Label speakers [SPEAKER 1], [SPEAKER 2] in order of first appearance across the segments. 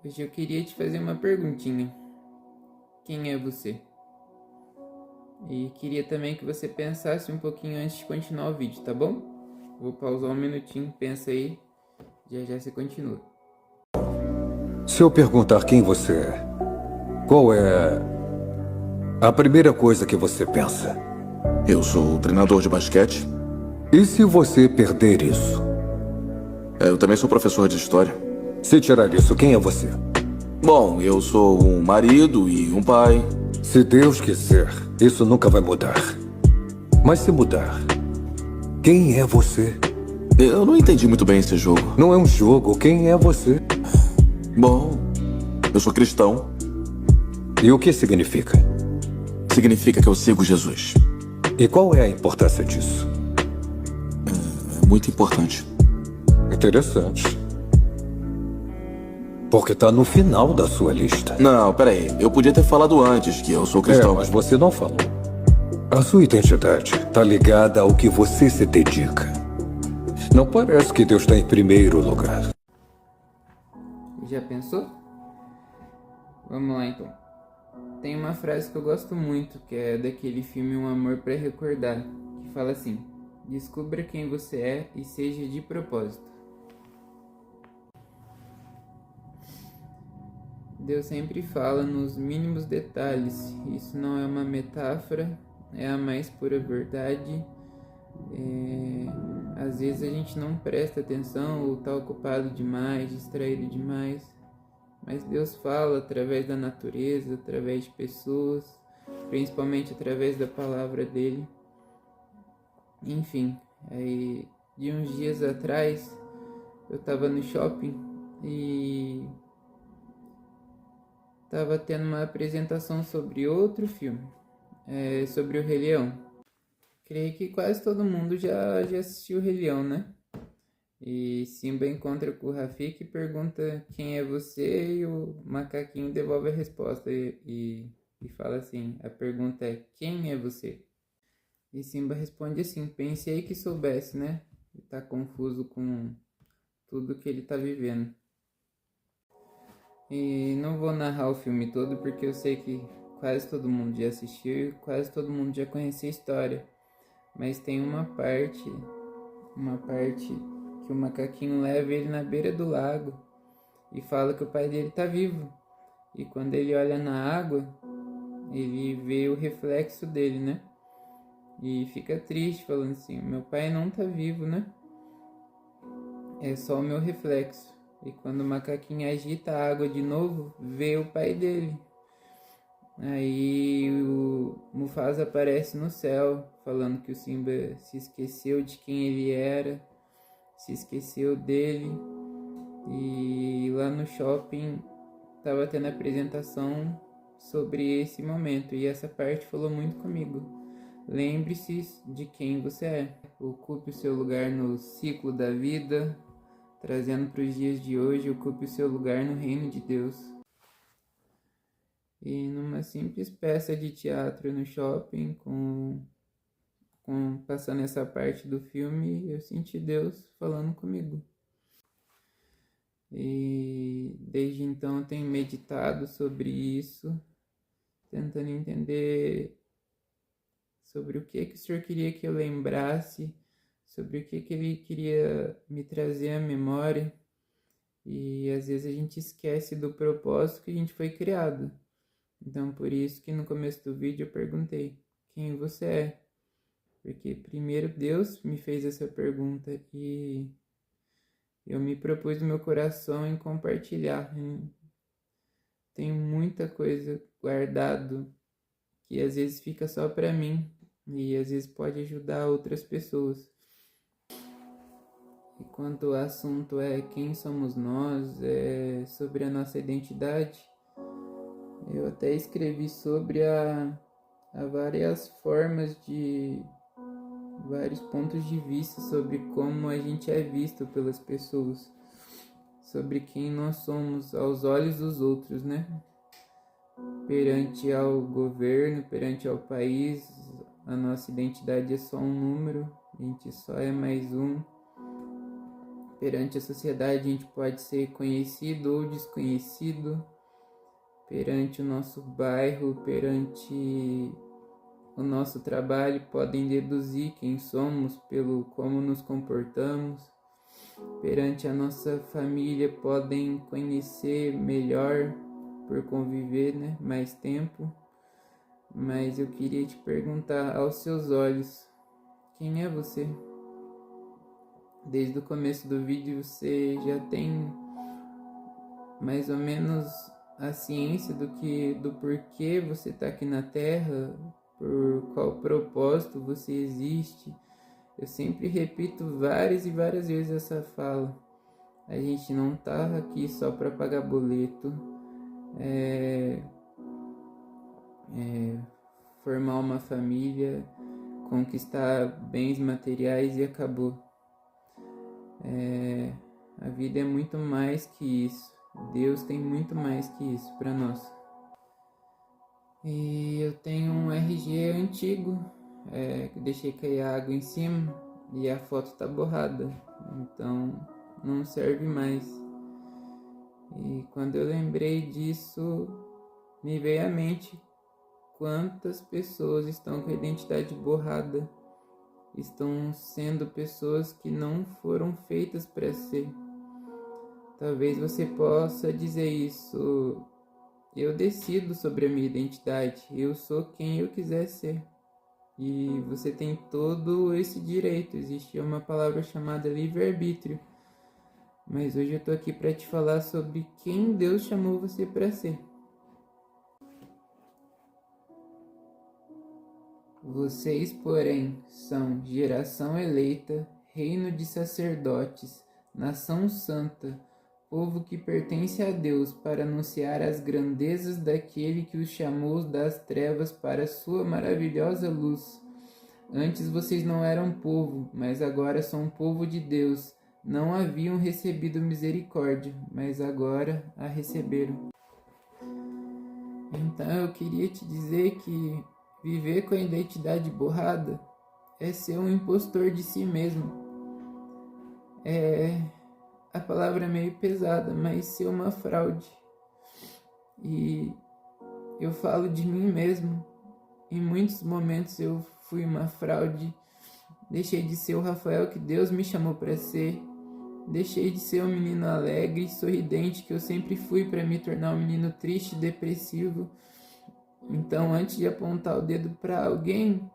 [SPEAKER 1] Hoje eu queria te fazer uma perguntinha. Quem é você? E queria também que você pensasse um pouquinho antes de continuar o vídeo, tá bom? Vou pausar um minutinho, pensa aí, já já você continua.
[SPEAKER 2] Se eu perguntar quem você é, qual é a primeira coisa que você pensa?
[SPEAKER 3] Eu sou treinador de basquete.
[SPEAKER 2] E se você perder isso?
[SPEAKER 3] Eu também sou professor de história.
[SPEAKER 2] Se tirar isso, quem é você?
[SPEAKER 3] Bom, eu sou um marido e um pai.
[SPEAKER 2] Se Deus quiser, isso nunca vai mudar. Mas se mudar, quem é você?
[SPEAKER 3] Eu não entendi muito bem esse jogo.
[SPEAKER 2] Não é um jogo, quem é você?
[SPEAKER 3] Bom, eu sou cristão.
[SPEAKER 2] E o que significa?
[SPEAKER 3] Significa que eu sigo Jesus.
[SPEAKER 2] E qual é a importância disso?
[SPEAKER 3] É muito importante.
[SPEAKER 2] Interessante. Porque tá no final da sua lista.
[SPEAKER 3] Não, peraí. Eu podia ter falado antes que eu sou cristão.
[SPEAKER 2] Mas você não falou. A sua identidade tá ligada ao que você se dedica. Não parece que Deus está em primeiro lugar.
[SPEAKER 1] Já pensou? Vamos lá então. Tem uma frase que eu gosto muito, que é daquele filme Um Amor para Recordar, que fala assim: descubra quem você é e seja de propósito. Deus sempre fala nos mínimos detalhes. Isso não é uma metáfora, é a mais pura verdade. Às vezes a gente não presta atenção ou está ocupado demais, distraído demais. Mas Deus fala através da natureza, através de pessoas, principalmente através da palavra dele. Enfim, aí de uns dias atrás eu estava no shopping e estava tendo uma apresentação sobre outro filme, sobre o Rei Leão. Creio que quase todo mundo já assistiu o Rei Leão, né? E Simba encontra com o Rafiki e pergunta quem é você, e o macaquinho devolve a resposta e fala assim, a pergunta é: quem é você? E Simba responde assim: pensei que soubesse, né? Ele tá confuso com tudo que ele tá vivendo. E não vou narrar o filme todo porque eu sei que quase todo mundo já assistiu e quase todo mundo já conhecia a história. Mas tem uma parte que o macaquinho leva ele na beira do lago e fala que o pai dele tá vivo. E quando ele olha na água, ele vê o reflexo dele, né? E fica triste, falando assim: meu pai não tá vivo, né? É só o meu reflexo. E quando o macaquinho agita a água de novo, vê o pai dele. Aí o Mufasa aparece no céu, falando que o Simba se esqueceu de quem ele era, se esqueceu dele. E lá no shopping estava tendo apresentação sobre esse momento, e essa parte falou muito comigo. Lembre-se de quem você é. Ocupe o seu lugar no ciclo da vida, trazendo para os dias de hoje, ocupe o seu lugar no reino de Deus. E numa simples peça de teatro no shopping, passando essa parte do filme, eu senti Deus falando comigo. E desde então eu tenho meditado sobre isso, tentando entender sobre o que o Senhor queria que eu lembrasse, sobre o que Ele queria me trazer à memória. E às vezes a gente esquece do propósito que a gente foi criado. Então por isso que no começo do vídeo eu perguntei: quem você é? Porque primeiro Deus me fez essa pergunta e eu me propus no meu coração em compartilhar. Tenho muita coisa guardado que às vezes fica só para mim e às vezes pode ajudar outras pessoas. E quanto o assunto é quem somos nós, é sobre a nossa identidade, eu até escrevi sobre a várias formas de vários pontos de vista sobre como a gente é visto pelas pessoas, sobre quem nós somos aos olhos dos outros, né? Perante ao governo, perante ao país, a nossa identidade é só um número, a gente só é mais um. perante a sociedade a gente pode ser conhecido ou desconhecido, perante o nosso bairro, perante o nosso trabalho, podem deduzir quem somos pelo como nos comportamos. Perante a nossa família, podem conhecer melhor por conviver, né, mais tempo. Mas eu queria te perguntar, aos seus olhos, quem é você? Desde o começo do vídeo você já tem mais ou menos a ciência do porquê você está aqui na Terra, por qual propósito você existe. Eu sempre repito várias e várias vezes essa fala. A gente não tá aqui só para pagar boleto, formar uma família, conquistar bens materiais e acabou. A vida é muito mais que isso. Deus tem muito mais que isso para nós. E eu tenho um RG antigo, que deixei cair a água em cima e a foto tá borrada, então não serve mais. E quando eu lembrei disso, me veio à mente quantas pessoas estão com a identidade borrada, estão sendo pessoas que não foram feitas para ser. Talvez você possa dizer isso: eu decido sobre a minha identidade, eu sou quem eu quiser ser. E você tem todo esse direito. Existe uma palavra chamada livre-arbítrio. Mas hoje eu tô aqui para te falar sobre quem Deus chamou você para ser. Vocês, porém, são geração eleita, reino de sacerdotes, nação santa, povo que pertence a Deus, para anunciar as grandezas daquele que os chamou das trevas para a sua maravilhosa luz. Antes vocês não eram povo, mas agora são povo de Deus. Não haviam recebido misericórdia, mas agora a receberam. Então eu queria te dizer que viver com a identidade borrada é ser um impostor de si mesmo. A palavra é meio pesada, mas ser uma fraude. E eu falo de mim mesmo. Em muitos momentos eu fui uma fraude. Deixei de ser o Rafael que Deus me chamou para ser. Deixei de ser um menino alegre e sorridente que eu sempre fui para me tornar um menino triste e depressivo. Então, antes de apontar o dedo para alguém,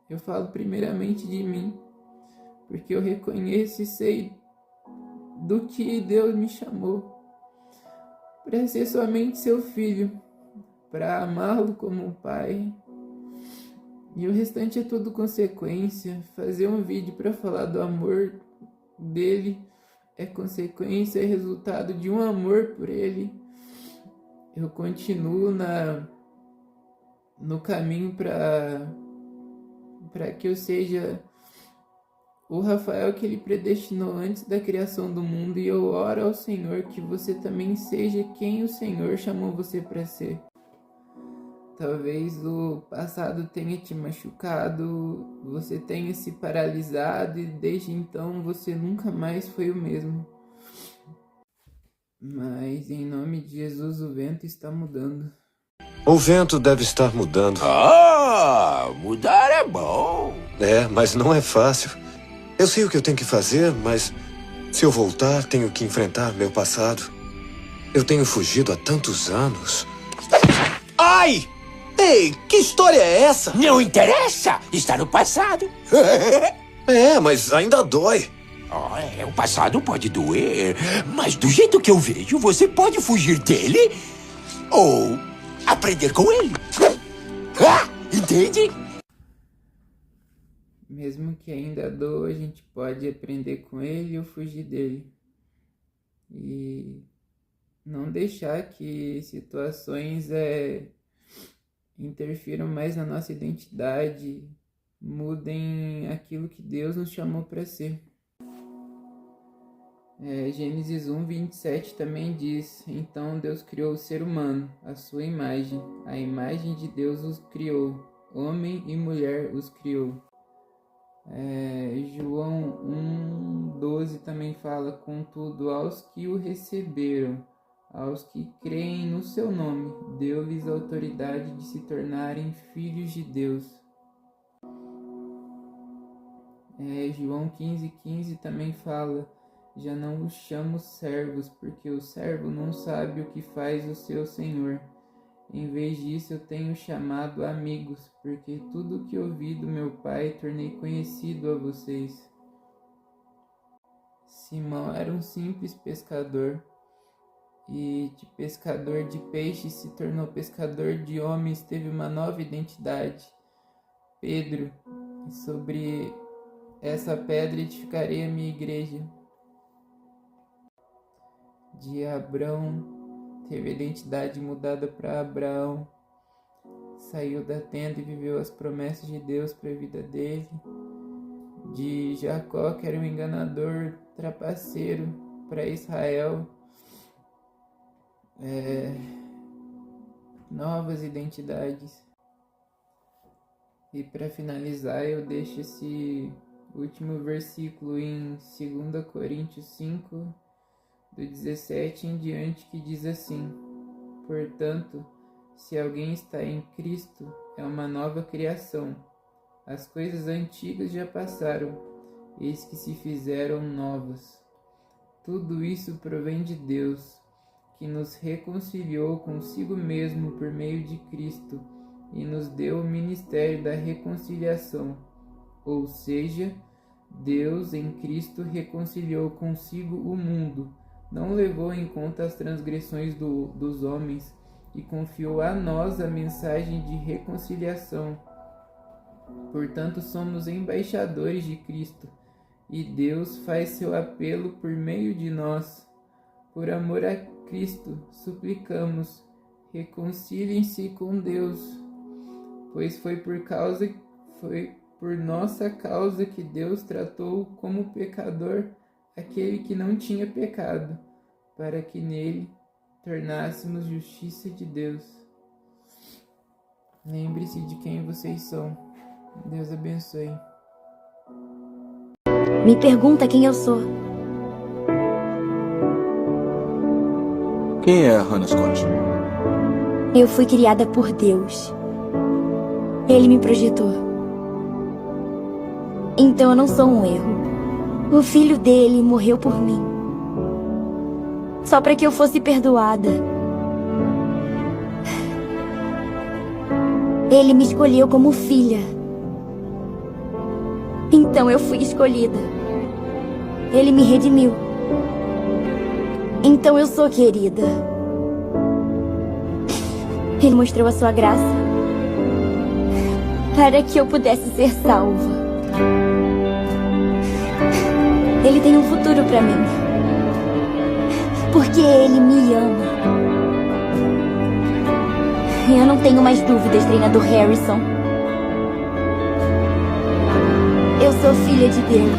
[SPEAKER 1] eu falo primeiramente de mim. Porque eu reconheço e sei do que Deus me chamou, para ser somente seu filho, para amá-lo como um pai, e o restante é tudo consequência. Fazer um vídeo para falar do amor dele é consequência e resultado de um amor por ele. Eu continuo no caminho para que eu seja o Rafael que ele predestinou antes da criação do mundo, e eu oro ao Senhor que você também seja quem o Senhor chamou você para ser. Talvez o passado tenha te machucado, você tenha se paralisado e desde então você nunca mais foi o mesmo. Mas em nome de Jesus o vento está mudando.
[SPEAKER 2] O vento deve estar mudando.
[SPEAKER 4] Mudar é bom.
[SPEAKER 2] Mas não é fácil. Eu sei o que eu tenho que fazer, mas se eu voltar, tenho que enfrentar meu passado. Eu tenho fugido há tantos anos.
[SPEAKER 4] Ai! Ei, que história é essa? Não interessa! Está no passado.
[SPEAKER 2] Mas ainda dói.
[SPEAKER 4] O passado pode doer, mas do jeito que eu vejo, você pode fugir dele ou aprender com ele. Entende?
[SPEAKER 1] Mesmo que ainda doa, a gente pode aprender com ele ou fugir dele. E não deixar que situações interfiram mais na nossa identidade, mudem aquilo que Deus nos chamou para ser. Gênesis 1:27 também diz: então Deus criou o ser humano, à sua imagem, a imagem de Deus os criou, homem e mulher os criou. João 1,12 também fala: contudo, aos que o receberam, aos que creem no seu nome, deu-lhes autoridade de se tornarem filhos de Deus. João 15,15 também fala: já não os chamo servos, porque o servo não sabe o que faz o seu senhor. Em vez disso, eu tenho chamado amigos, porque tudo o que ouvi do meu Pai tornei conhecido a vocês. Simão era um simples pescador, e de pescador de peixes se tornou pescador de homens, teve uma nova identidade. Pedro: sobre essa pedra edificarei a minha igreja. De Abrão, teve a identidade mudada para Abraão, saiu da tenda e viveu as promessas de Deus para a vida dele. De Jacó, que era um enganador, trapaceiro, para Israel, novas identidades. E para finalizar, eu deixo esse último versículo em 2 Coríntios 5, do 17 em diante, que diz assim: portanto, se alguém está em Cristo, é uma nova criação. As coisas antigas já passaram, eis que se fizeram novas. Tudo isso provém de Deus, que nos reconciliou consigo mesmo por meio de Cristo e nos deu o ministério da reconciliação. Ou seja, Deus em Cristo reconciliou consigo o mundo, não levou em conta as transgressões dos homens e confiou a nós a mensagem de reconciliação. Portanto, somos embaixadores de Cristo, e Deus faz seu apelo por meio de nós. Por amor a Cristo, suplicamos: reconciliem-se com Deus, pois foi por nossa causa que Deus tratou como pecador aquele que não tinha pecado, para que nele tornássemos justiça de Deus. Lembre-se de quem vocês são. Deus abençoe.
[SPEAKER 5] Me pergunta quem eu sou.
[SPEAKER 3] Quem é a Hannah Scott?
[SPEAKER 5] Eu fui criada por Deus. Ele me projetou. Então eu não sou um erro. O filho dele morreu por mim, só para que eu fosse perdoada. Ele me escolheu como filha. Então eu fui escolhida. Ele me redimiu. Então eu sou querida. Ele mostrou a sua graça para que eu pudesse ser salva. Ele tem um futuro para mim, porque Ele me ama. Eu não tenho mais dúvidas, treinador Harrison. Eu sou filha de Deus.